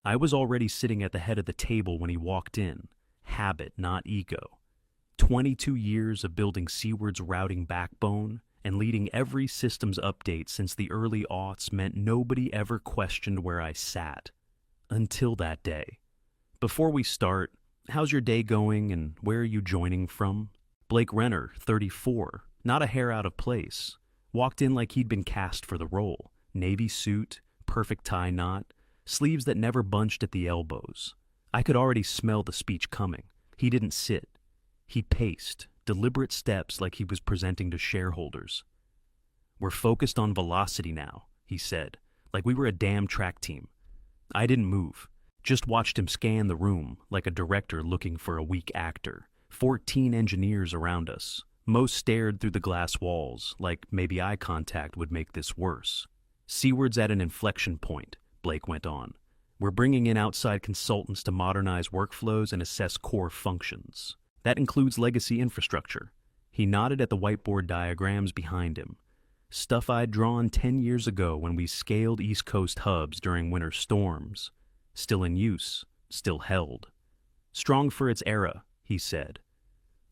I was already sitting at the head of the table when he walked in. Habit, not ego. 22 years of building Seaward's routing backbone and leading every systems update since the early aughts meant nobody ever questioned where I sat. Until that day. Before we start, how's your day going and where are you joining from? Blake Renner, 34, not a hair out of place. Walked in like he'd been cast for the role. Navy suit, perfect tie knot, sleeves that never bunched at the elbows. I could already smell the speech coming. He didn't sit. He paced, deliberate steps like he was presenting to shareholders. "We're focused on velocity now," he said, like we were a damn track team. I didn't move, just watched him scan the room like a director looking for a weak actor. 14 engineers around us. Most stared through the glass walls, like maybe eye contact would make this worse. "Seaward's at an inflection point," Blake went on. "We're bringing in outside consultants to modernize workflows and assess core functions. That includes legacy infrastructure." He nodded at the whiteboard diagrams behind him. Stuff I'd drawn 10 years ago when we scaled East Coast hubs during winter storms. Still in use, still held. "Strong for its era," he said.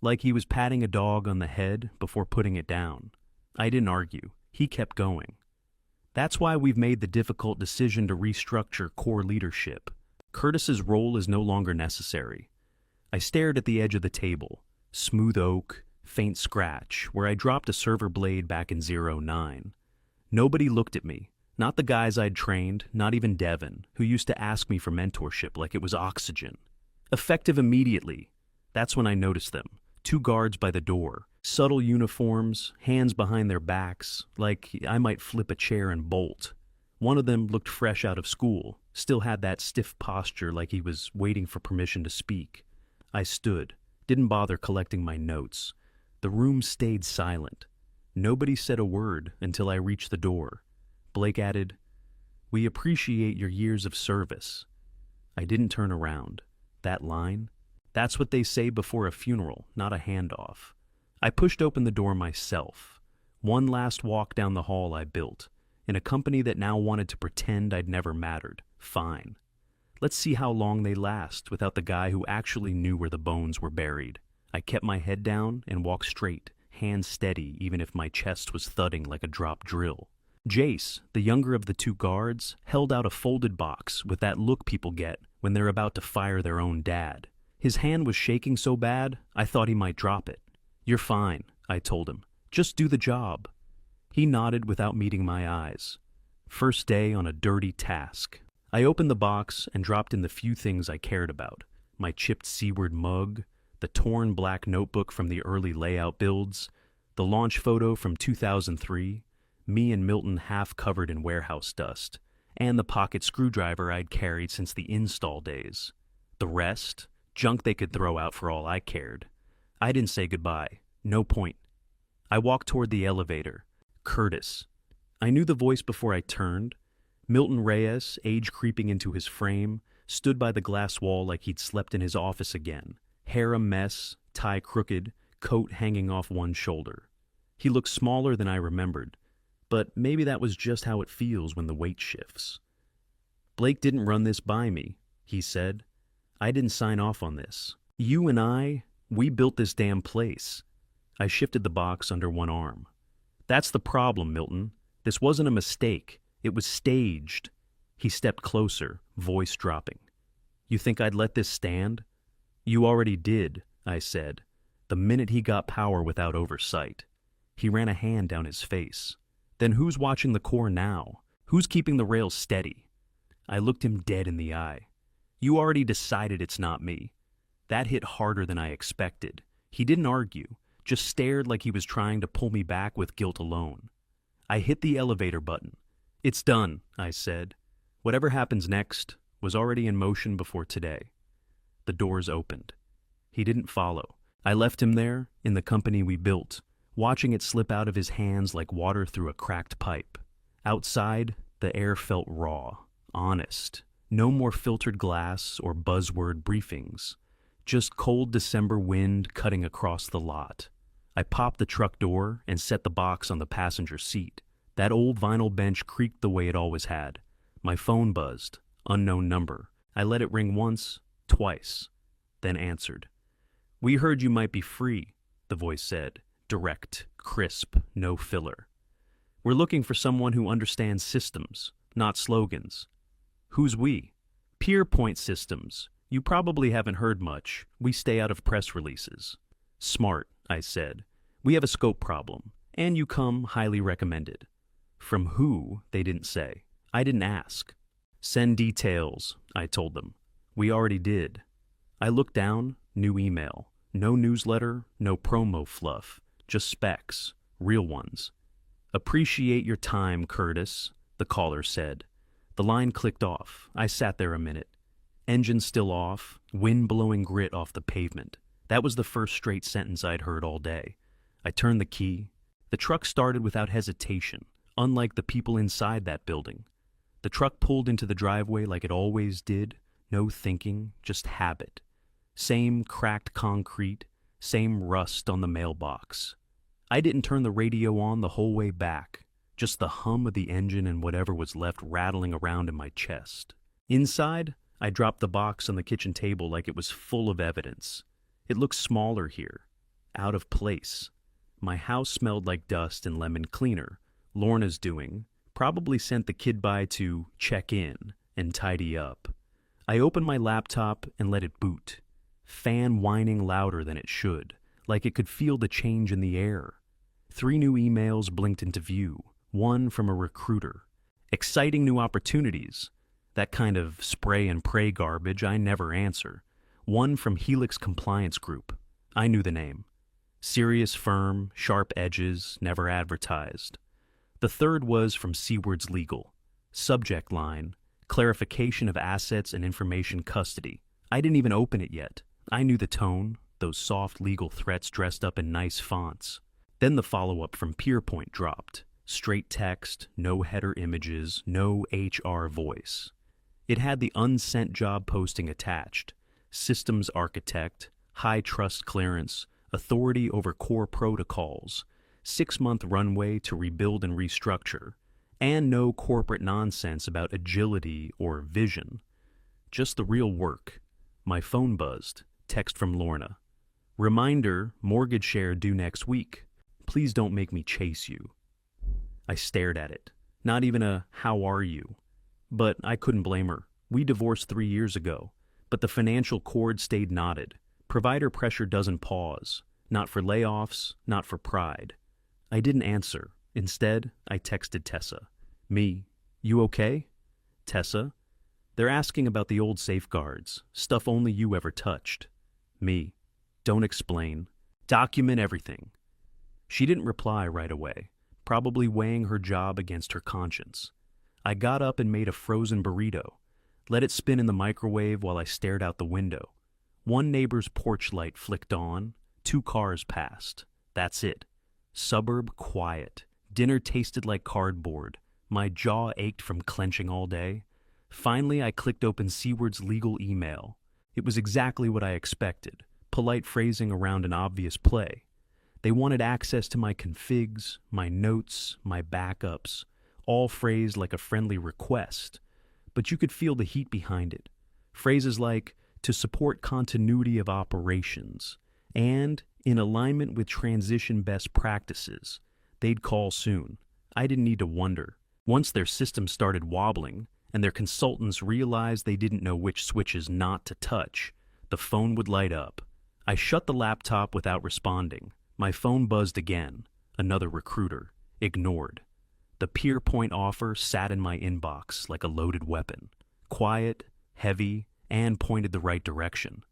Like he was patting a dog on the head before putting it down. I didn't argue. He kept going. "That's why we've made the difficult decision to restructure core leadership. Curtis's role is no longer necessary." I stared at the edge of the table. Smooth oak, faint scratch, where I dropped a server blade back in 09. Nobody looked at me. Not the guys I'd trained, not even Devin, who used to ask me for mentorship like it was oxygen. Effective immediately. That's when I noticed them. 2 guards by the door. Subtle uniforms, hands behind their backs, like I might flip a chair and bolt. One of them looked fresh out of school, still had that stiff posture like he was waiting for permission to speak. I stood, didn't bother collecting my notes. The room stayed silent. Nobody said a word until I reached the door. Blake added, "We appreciate your years of service." I didn't turn around. That line? That's what they say before a funeral, not a handoff. I pushed open the door myself. One last walk down the hall I built, in a company that now wanted to pretend I'd never mattered. Fine. Let's see how long they last without the guy who actually knew where the bones were buried. I kept my head down and walked straight, hands steady even if my chest was thudding like a drop drill. Jace, the younger of the 2 guards, held out a folded box with that look people get when they're about to fire their own dad. His hand was shaking so bad, I thought he might drop it. "You're fine," I told him. "Just do the job." He nodded without meeting my eyes. First day on a dirty task. I opened the box and dropped in the few things I cared about. My chipped Seaward mug, the torn black notebook from the early layout builds, the launch photo from 2003, me and Milton half covered in warehouse dust, and the pocket screwdriver I'd carried since the install days. The rest, junk they could throw out for all I cared. I didn't say goodbye. No point. I walked toward the elevator. Curtis. I knew the voice before I turned. Milton Reyes, age creeping into his frame, stood by the glass wall like he'd slept in his office again. Hair a mess, tie crooked, coat hanging off one shoulder. He looked smaller than I remembered, but maybe that was just how it feels when the weight shifts. "Blake didn't run this by me," he said. "I didn't sign off on this. You and we built this damn place." I shifted the box under one arm. "That's the problem, Milton. This wasn't a mistake. It was staged." He stepped closer, voice dropping. "You think I'd let this stand?" "You already did," I said, the minute he got power without oversight. He ran a hand down his face. "Then who's watching the core now? Who's keeping the rails steady?" I looked him dead in the eye. "You already decided it's not me." That hit harder than I expected. He didn't argue, just stared like he was trying to pull me back with guilt alone. I hit the elevator button. "It's done," I said. Whatever happens next was already in motion before today. The doors opened. He didn't follow. I left him there, in the company we built, watching it slip out of his hands like water through a cracked pipe. Outside, the air felt raw, honest. No more filtered glass or buzzword briefings. Just cold December wind cutting across the lot. I popped the truck door and set the box on the passenger seat. That old vinyl bench creaked the way it always had. My phone buzzed. Unknown number. I let it ring once, twice, then answered. "We heard you might be free," the voice said, direct, crisp, no filler. "We're looking for someone who understands systems, not slogans." "Who's we?" "Peer-point systems. You probably haven't heard much. We stay out of press releases." "Smart," I said. "We have a scope problem, and you come highly recommended." From who, they didn't say. I didn't ask. "Send details," I told them. "We already did." I looked down, new email. No newsletter, no promo fluff, just specs, real ones. "Appreciate your time, Curtis," the caller said. The line clicked off. I sat there a minute. Engine still off, wind blowing grit off the pavement. That was the first straight sentence I'd heard all day. I turned the key. The truck started without hesitation, unlike the people inside that building. The truck pulled into the driveway like it always did, no thinking, just habit. Same cracked concrete, same rust on the mailbox. I didn't turn the radio on the whole way back, just the hum of the engine and whatever was left rattling around in my chest. Inside, I dropped the box on the kitchen table like it was full of evidence. It looked smaller here, out of place. My house smelled like dust and lemon cleaner. Lorna's doing. Probably sent the kid by to check in and tidy up. I opened my laptop and let it boot. Fan whining louder than it should, like it could feel the change in the air. 3 new emails blinked into view, one from a recruiter. Exciting new opportunities. That kind of spray and pray garbage I never answer. One from Helix Compliance Group. I knew the name. Serious firm, sharp edges, never advertised. The third was from Seaward's Legal. Subject line, clarification of assets and information custody. I didn't even open it yet. I knew the tone, those soft legal threats dressed up in nice fonts. Then the follow-up from Peerpoint dropped. Straight text, no header images, no HR voice. It had the unsent job posting attached. Systems architect, high trust clearance, authority over core protocols, 6-month runway to rebuild and restructure, and no corporate nonsense about agility or vision. Just the real work. My phone buzzed. Text from Lorna. "Reminder, mortgage share due next week. Please don't make me chase you." I stared at it. Not even a "how are you?" But I couldn't blame her. We divorced 3 years ago, but the financial cord stayed knotted. Provider pressure doesn't pause. Not for layoffs, not for pride. I didn't answer. Instead, I texted Tessa. "Me, you okay?" "Tessa, they're asking about the old safeguards, stuff only you ever touched." "Me, don't explain. Document everything." She didn't reply right away, probably weighing her job against her conscience. I got up and made a frozen burrito, let it spin in the microwave while I stared out the window. One neighbor's porch light flicked on, 2 cars passed. That's it. Suburb quiet. Dinner tasted like cardboard. My jaw ached from clenching all day. Finally, I clicked open Seaward's legal email. It was exactly what I expected, polite phrasing around an obvious play. They wanted access to my configs, my notes, my backups, all phrased like a friendly request. But you could feel the heat behind it. Phrases like, "to support continuity of operations," and "in alignment with transition best practices." They'd call soon. I didn't need to wonder. Once their system started wobbling, and their consultants realized they didn't know which switches not to touch, the phone would light up. I shut the laptop without responding. My phone buzzed again. Another recruiter. Ignored. The Peerpoint offer sat in my inbox like a loaded weapon. Quiet, heavy, and pointed the right direction.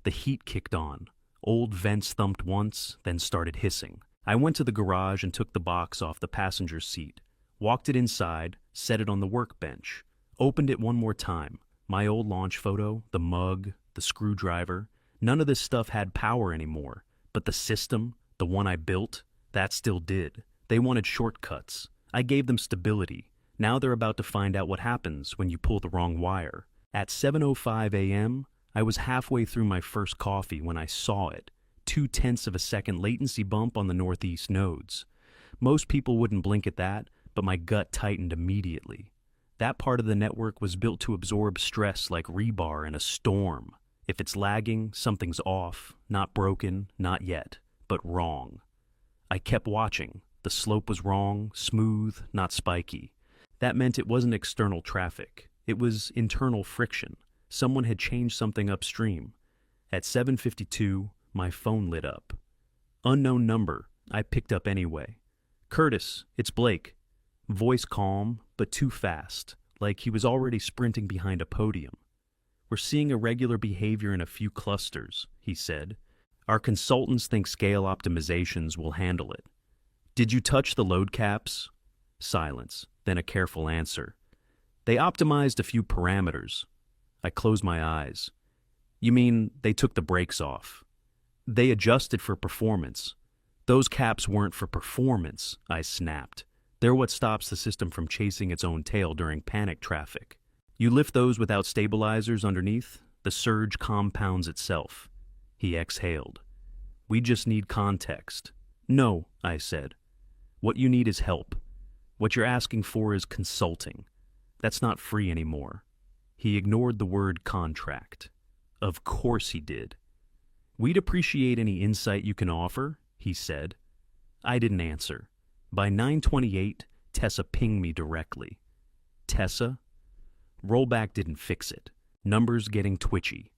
The heat kicked on. Old vents thumped once, then started hissing. I went to the garage and took the box off the passenger's seat. Walked it inside, set it on the workbench. Opened it one more time. My old launch photo, the mug, the screwdriver. None of this stuff had power anymore. But the system, the one I built, that still did. They wanted shortcuts. I gave them stability. Now they're about to find out what happens when you pull the wrong wire. At 7:05 a.m., I was halfway through my first coffee when I saw it. 0.2 of a second latency bump on the northeast nodes. Most people wouldn't blink at that, but my gut tightened immediately. That part of the network was built to absorb stress like rebar in a storm. If it's lagging, something's off, not broken, not yet, but wrong. I kept watching. The slope was wrong, smooth, not spiky. That meant it wasn't external traffic. It was internal friction. Someone had changed something upstream. At 7:52, my phone lit up. Unknown number. I picked up anyway. "Curtis, it's Blake." Voice calm, but too fast, like he was already sprinting behind a podium. "We're seeing irregular behavior in a few clusters," he said. "Our consultants think scale optimizations will handle it." "Did you touch the load caps?" Silence, then a careful answer. "They optimized a few parameters." I closed my eyes. "You mean they took the brakes off?" "They adjusted for performance." "Those caps weren't for performance," I snapped. "They're what stops the system from chasing its own tail during panic traffic. You lift those without stabilizers underneath, the surge compounds itself." He exhaled. "We just need context." "No," I said. "What you need is help. What you're asking for is consulting. That's not free anymore." He ignored the word contract. Of course he did. "We'd appreciate any insight you can offer," he said. I didn't answer. By 9:28, Tessa pinged me directly. "Tessa?" Rollback didn't fix it. Numbers getting twitchy.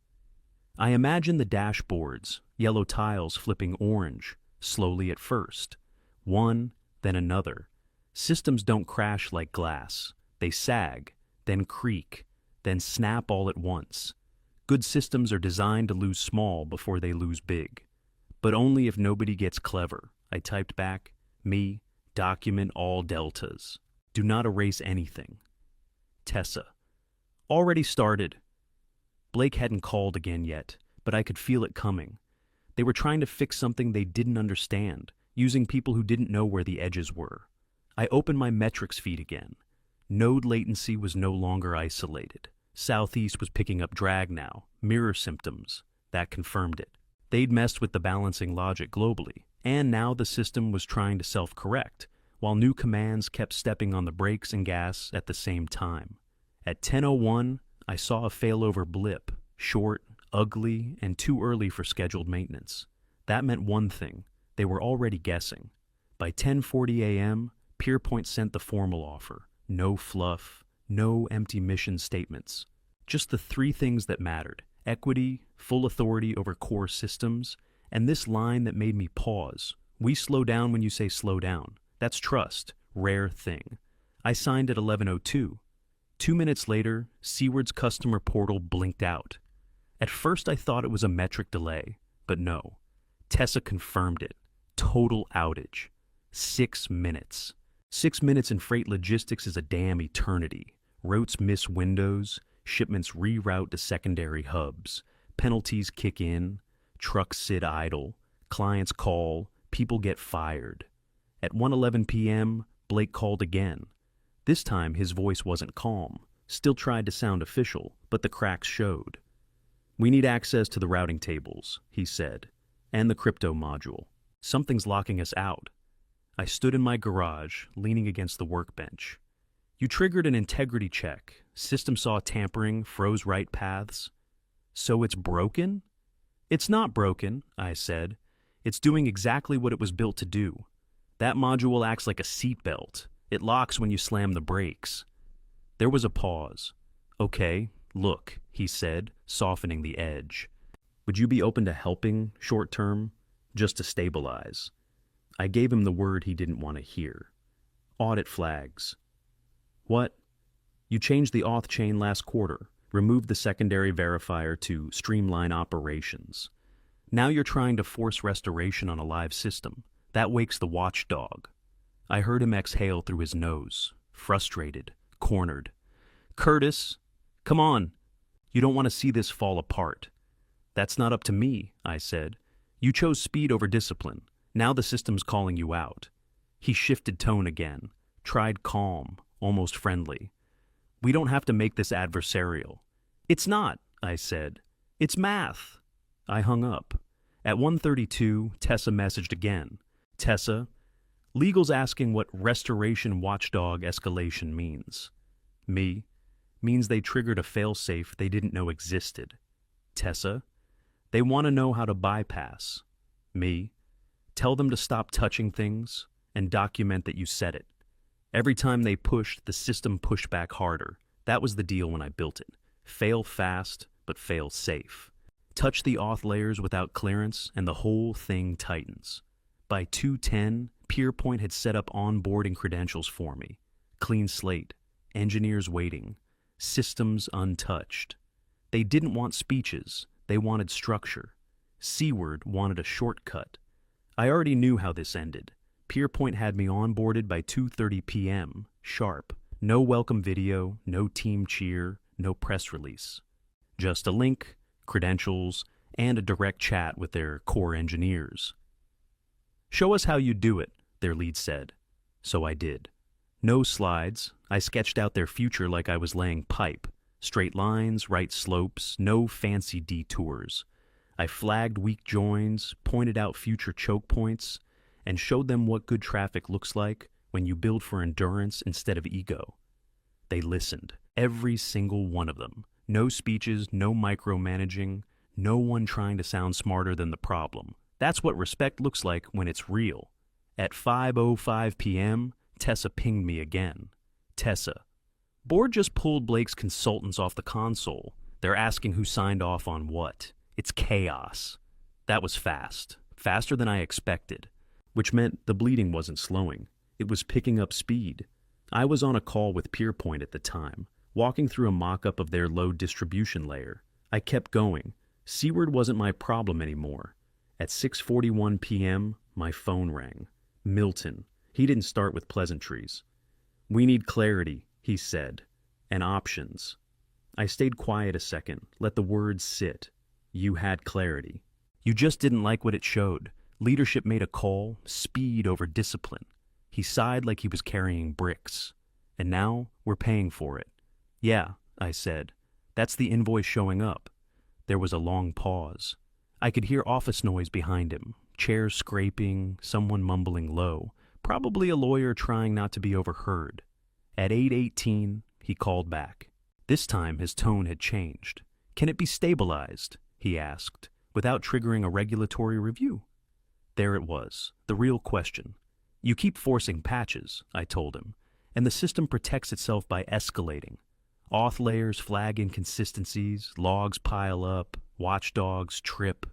I imagined the dashboards, yellow tiles flipping orange, slowly at first. One, then another. Systems don't crash like glass. They sag, then creak, then snap all at once. Good systems are designed to lose small before they lose big. But only if nobody gets clever. I typed back, "Me, document all deltas. Do not erase anything." Tessa. "Already started." Blake hadn't called again yet, but I could feel it coming. They were trying to fix something they didn't understand, using people who didn't know where the edges were. I opened my metrics feed again. Node latency was no longer isolated. Southeast was picking up drag now, mirror symptoms. That confirmed it. They'd messed with the balancing logic globally, and now the system was trying to self-correct, while new commands kept stepping on the brakes and gas at the same time. At 10:01, I saw a failover blip, short, ugly, and too early for scheduled maintenance. That meant one thing. They were already guessing. By 10:40 a.m., Peerpoint sent the formal offer. No fluff, no empty mission statements. Just the three things that mattered: equity, full authority over core systems, and this line that made me pause. "We slow down when you say slow down." That's trust. Rare thing. I signed at 11:02. 2 minutes later, Seaward's customer portal blinked out. At first I thought it was a metric delay, but no. Tessa confirmed it. Total outage. 6 minutes. 6 minutes in freight logistics is a damn eternity. Routes miss windows, shipments reroute to secondary hubs, penalties kick in, trucks sit idle, clients call, people get fired. At 1:11 p.m., Blake called again. This time his voice wasn't calm, still tried to sound official, but the cracks showed. "We need access to the routing tables," he said, "and the crypto module. Something's locking us out." I stood in my garage, leaning against the workbench. "You triggered an integrity check. System saw tampering, froze write paths." "So it's broken?" "It's not broken," I said. "It's doing exactly what it was built to do. That module acts like a seatbelt. It locks when you slam the brakes." There was a pause. "Okay, look," he said, softening the edge. "Would you be open to helping, short term, just to stabilize?" I gave him the word he didn't want to hear. "Audit flags." "What?" "You changed the auth chain last quarter, removed the secondary verifier to streamline operations. Now you're trying to force restoration on a live system. That wakes the watchdog." I heard him exhale through his nose, frustrated, cornered. "Curtis, come on. You don't want to see this fall apart." "That's not up to me," I said. "You chose speed over discipline. Now the system's calling you out." He shifted tone again, tried calm, almost friendly. "We don't have to make this adversarial." "It's not," I said. "It's math." I hung up. At 1:32, Tessa messaged again. "Tessa, legal's asking what restoration watchdog escalation means." Me means they triggered a failsafe they didn't know existed. Tessa, they want to know how to bypass. Me, tell them to stop touching things and document that you said it. Every time they pushed, the system pushed back harder. That was the deal when I built it. Fail fast, but fail safe. Touch the auth layers without clearance, and the whole thing tightens. By 2:10, PeerPoint had set up onboarding credentials for me. Clean slate, engineers waiting, systems untouched. They didn't want speeches, they wanted structure. Seaward wanted a shortcut. I already knew how this ended. PeerPoint had me onboarded by 2:30 p.m., sharp. No welcome video, no team cheer, no press release. Just a link, credentials, and a direct chat with their core engineers. Show us how you do it, their lead said. So I did. No slides. I sketched out their future like I was laying pipe. Straight lines, right slopes, no fancy detours. I flagged weak joins, pointed out future choke points, and showed them what good traffic looks like when you build for endurance instead of ego. They listened, every single one of them. No speeches, no micromanaging, no one trying to sound smarter than the problem. That's what respect looks like when it's real. At 5:05 p.m., Tessa pinged me again. Tessa, board just pulled Blake's consultants off the console. They're asking who signed off on what. It's chaos. That was fast. Faster than I expected. Which meant the bleeding wasn't slowing. It was picking up speed. I was on a call with PeerPoint at the time, walking through a mock-up of their load distribution layer. I kept going. Seaward wasn't my problem anymore. At 6:41 p.m., my phone rang. Milton. He didn't start with pleasantries. We need clarity, he said, and options. I stayed quiet a second, let the words sit. You had clarity. You just didn't like what it showed. Leadership made a call, speed over discipline. He sighed like he was carrying bricks. And now we're paying for it. Yeah, I said. That's the invoice showing up. There was a long pause. I could hear office noise behind him, chairs scraping, someone mumbling low, probably a lawyer trying not to be overheard. At 8:18, he called back. This time his tone had changed. Can it be stabilized? He asked, without triggering a regulatory review. There it was, the real question. You keep forcing patches, I told him, and the system protects itself by escalating. Auth layers flag inconsistencies, logs pile up, watchdogs trip.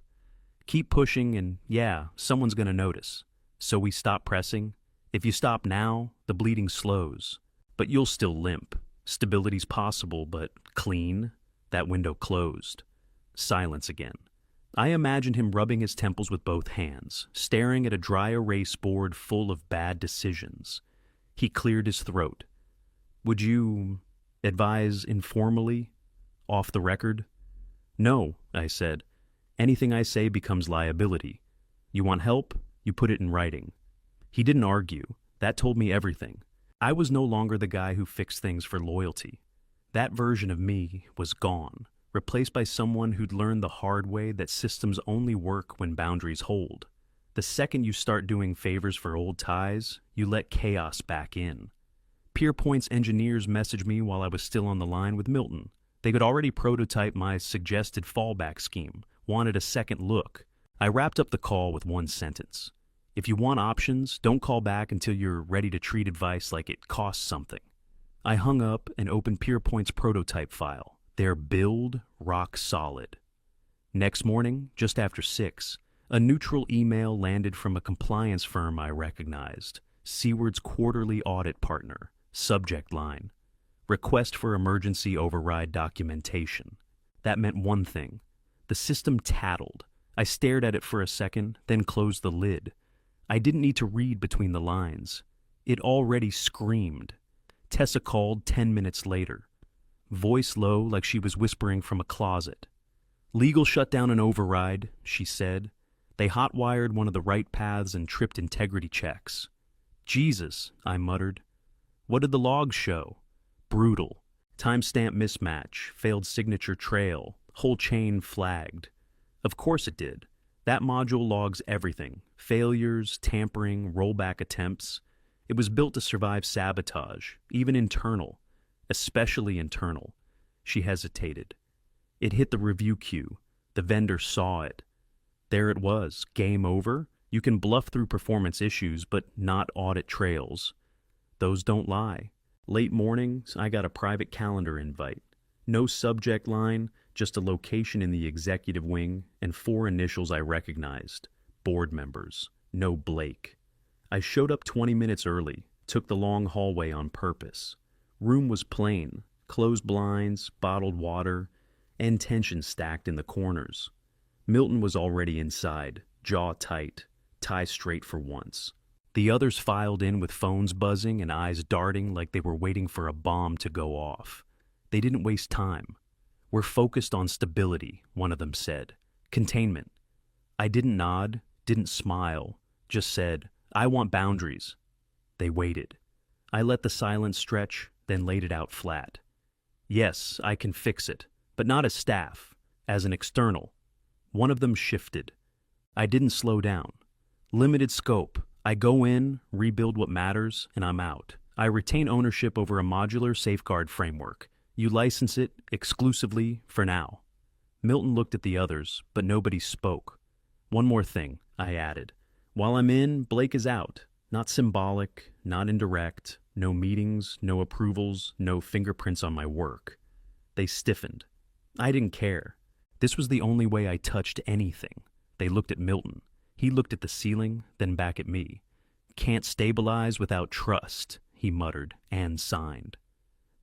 Keep pushing and, yeah, someone's going to notice. So we stop pressing. If you stop now, the bleeding slows. But you'll still limp. Stability's possible, but clean. That window closed. Silence again. I imagined him rubbing his temples with both hands, staring at a dry erase board full of bad decisions. He cleared his throat. Would you advise informally? Off the record? No, I said. Anything I say becomes liability. You want help? You put it in writing. He didn't argue. That told me everything. I was no longer the guy who fixed things for loyalty. That version of me was gone, replaced by someone who'd learned the hard way that systems only work when boundaries hold. The second you start doing favors for old ties, you let chaos back in. PeerPoint's engineers messaged me while I was still on the line with Milton. They could already prototype my suggested fallback scheme, wanted a second look. I wrapped up the call with one sentence. If you want options, don't call back until you're ready to treat advice like it costs something. I hung up and opened PeerPoint's prototype file. Their build rock solid. Next morning, just after 6, a neutral email landed from a compliance firm I recognized, Seaward's quarterly audit partner. Subject line: request for emergency override documentation. That meant one thing. The system tattled. I stared at it for a second, then closed the lid. I didn't need to read between the lines. It already screamed. Tessa called 10 minutes later. Voice low like she was whispering from a closet. Legal shut down an override, she said. They hot-wired one of the write paths and tripped integrity checks. Jesus, I muttered. What did the logs show? Brutal. Timestamp mismatch, failed signature trail, whole chain flagged. Of course it did. That module logs everything. Failures, tampering, rollback attempts. It was built to survive sabotage, even internal. especially internal. She hesitated. It hit the review queue. The vendor saw it. There it was, game over. You can bluff through performance issues, but not audit trails. Those don't lie. Late mornings, I got a private calendar invite. No subject line, just a location in the executive wing and 4 initials I recognized. Board members. No Blake. I showed up 20 minutes early, took the long hallway on purpose. Room was plain, closed blinds, bottled water, and tension stacked in the corners. Milton was already inside, jaw tight, tie straight for once. The others filed in with phones buzzing and eyes darting like they were waiting for a bomb to go off. They didn't waste time. "We're focused on stability," one of them said. "Containment." I didn't nod, didn't smile, just said, "I want boundaries." They waited. I let the silence stretch, then laid it out flat. "Yes, I can fix it, but not as staff, as an external." One of them shifted. I didn't slow down. Limited scope. I go in, rebuild what matters, and I'm out. I retain ownership over a modular safeguard framework. You license it exclusively for now. Milton looked at the others, but nobody spoke. "One more thing," I added. "While I'm in, Blake is out. Not symbolic, not indirect, no meetings, no approvals, no fingerprints on my work." They stiffened. I didn't care. This was the only way I touched anything. They looked at Milton. He looked at the ceiling, then back at me. "Can't stabilize without trust," he muttered, and signed.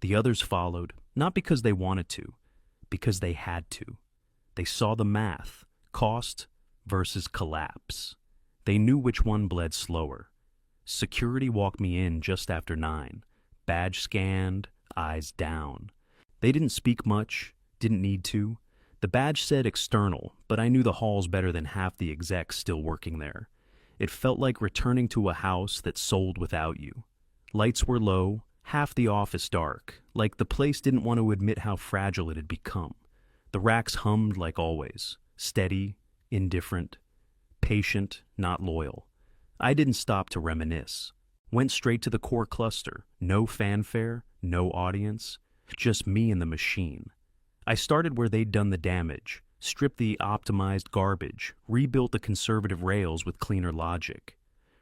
The others followed, not because they wanted to, because they had to. They saw the math, cost versus collapse. They knew which one bled slower. Security walked me in just after 9, badge scanned, eyes down. They didn't speak much, didn't need to. The badge said external, but I knew the halls better than half the execs still working there. It felt like returning to a house that sold without you. Lights were low, half the office dark, like the place didn't want to admit how fragile it had become. The racks hummed like always, steady, indifferent, patient, not loyal. I didn't stop to reminisce. Went straight to the core cluster, no fanfare, no audience, just me and the machine. I started where they'd done the damage, stripped the optimized garbage, rebuilt the conservative rails with cleaner logic,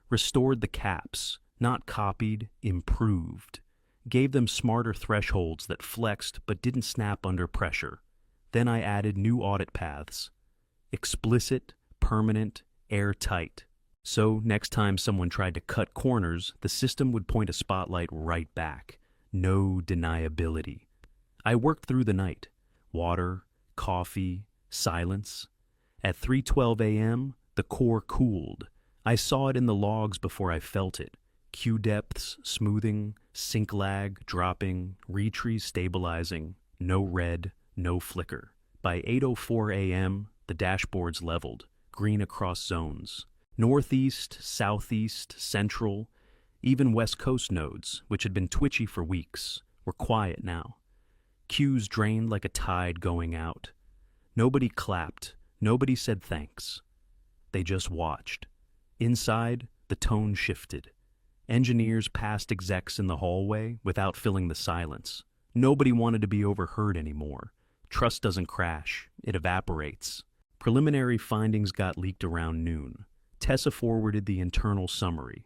restored the caps, not copied, improved, gave them smarter thresholds that flexed but didn't snap under pressure. Then I added new audit paths, explicit, permanent, airtight. So next time someone tried to cut corners, the system would point a spotlight right back. No deniability. I worked through the night. Water, coffee, silence. At 3:12 a.m., the core cooled. I saw it in the logs before I felt it. Queue depths smoothing, sync lag dropping, retrees stabilizing. No red, no flicker. By 8:04 a.m., the dashboard's leveled, green across zones. Northeast, southeast, central, even West Coast nodes, which had been twitchy for weeks, were quiet now. Queues drained like a tide going out. Nobody clapped. Nobody said thanks. They just watched. Inside, the tone shifted. Engineers passed execs in the hallway without filling the silence. Nobody wanted to be overheard anymore. Trust doesn't crash. It evaporates. Preliminary findings got leaked around noon. Tessa forwarded the internal summary.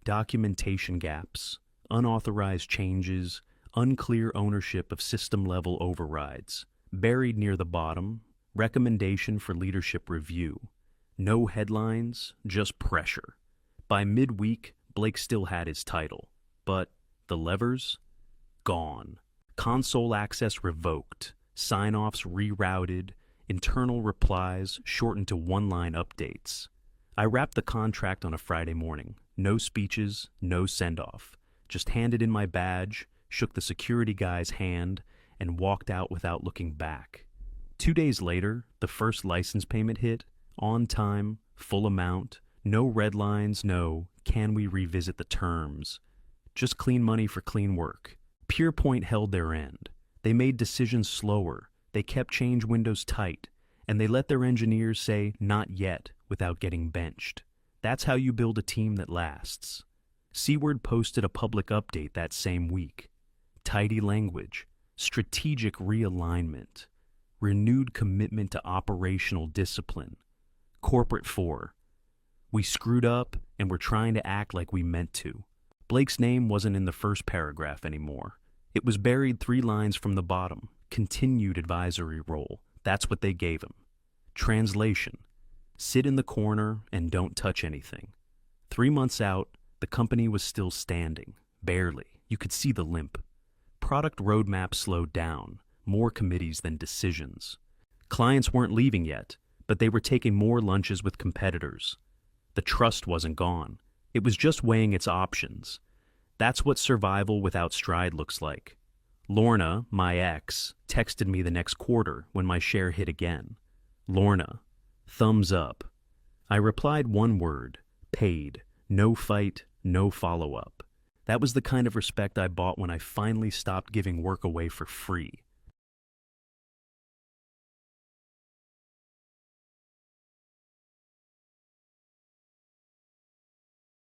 Documentation gaps, unauthorized changes, unclear ownership of system-level overrides. Buried near the bottom, recommendation for leadership review. No headlines, just pressure. By midweek, Blake still had his title, but the levers? Gone. Console access revoked, sign-offs rerouted, internal replies shortened to one-line updates. I wrapped the contract on a Friday morning. No speeches, no send-off. Just handed in my badge, shook the security guy's hand, and walked out without looking back. 2 days later, the first license payment hit, on time, full amount, no red lines, no, can we revisit the terms? Just clean money for clean work. PurePoint held their end. They made decisions slower, they kept change windows tight, and they let their engineers say, not yet, without getting benched. That's how you build a team that lasts. Seaward posted a public update that same week. tidy language, strategic realignment, renewed commitment to operational discipline. Corporate 4. We screwed up and we're trying to act like we meant to. Blake's name wasn't in the first paragraph anymore. It was buried 3 lines from the bottom. Continued advisory role. That's what they gave him. Translation: sit in the corner and don't touch anything. 3 months out, the company was still standing. Barely. You could see the limp. Product roadmap slowed down. More committees than decisions. Clients weren't leaving yet, but they were taking more lunches with competitors. The trust wasn't gone. It was just weighing its options. That's what survival without stride looks like. Lorna, my ex, texted me the next quarter when my share hit again. Lorna, thumbs up. I replied one word: paid. No fight, no follow-up. That was the kind of respect I bought when I finally stopped giving work away for free.